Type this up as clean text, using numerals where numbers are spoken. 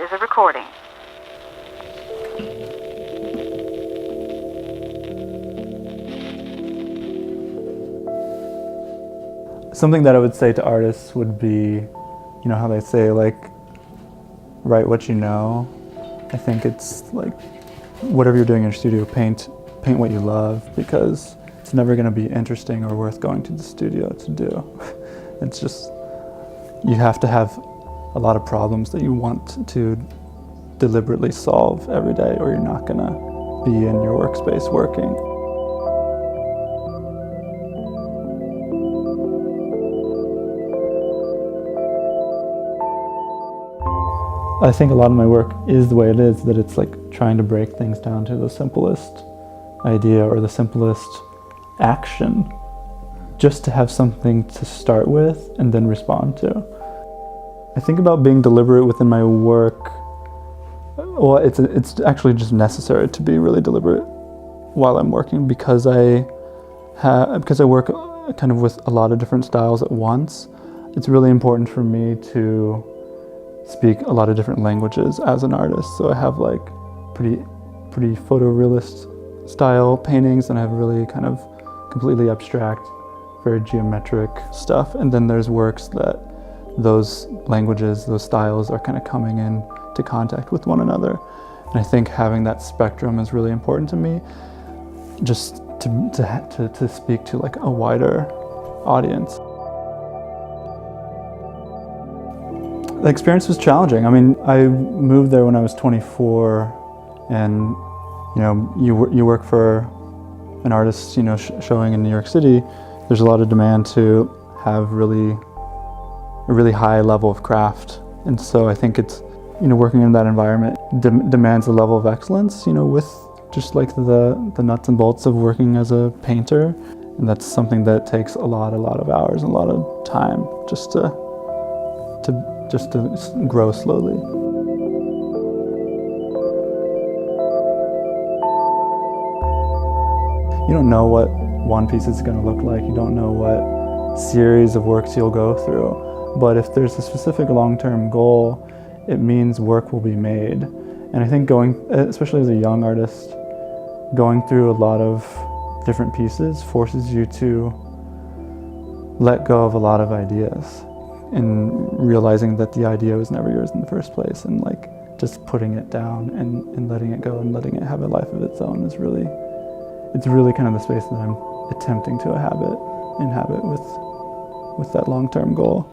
is a recording. Something that I would say to artists would be, you know how they say, like, write what you know. I think it's like, whatever you're doing in your studio, paint what you love, because it's never going to be interesting or worth going to the studio to do. It's just, you have to have a lot of problems that you want to deliberately solve every day, or you're not going to be in your workspace working. I think a lot of my work is the way it is, that it's like trying to break things down to the simplest idea or the simplest action, just to have something to start with and then respond to. I think about being deliberate within my work. Well, it's actually just necessary to be really deliberate while I'm working, because I work kind of with a lot of different styles at once. It's really important for me to speak a lot of different languages as an artist. So I have like pretty photorealist style paintings, and I have really kind of completely abstract, very geometric stuff. And then there's works that those languages, those styles are kind of coming in to contact with one another. And I think having that spectrum is really important to me, just to speak to like a wider audience. The experience was challenging. I mean, I moved there when I was 24, and you know, you work for an artist, you know, showing in New York City. There's a lot of demand to have a really high level of craft, and so I think it's, you know, working in that environment demands a level of excellence, you know, with just like the nuts and bolts of working as a painter, and that's something that takes a lot of hours and a lot of time just to grow slowly. You don't know what one piece is going to look like. You don't know what series of works you'll go through. But if there's a specific long-term goal, it means work will be made. And I think especially as a young artist, going through a lot of different pieces forces you to let go of a lot of ideas, and realizing that the idea was never yours in the first place, and like just putting it down and letting it go and letting it have a life of its own is really, it's really kind of the space that I'm attempting to inhabit with that long-term goal.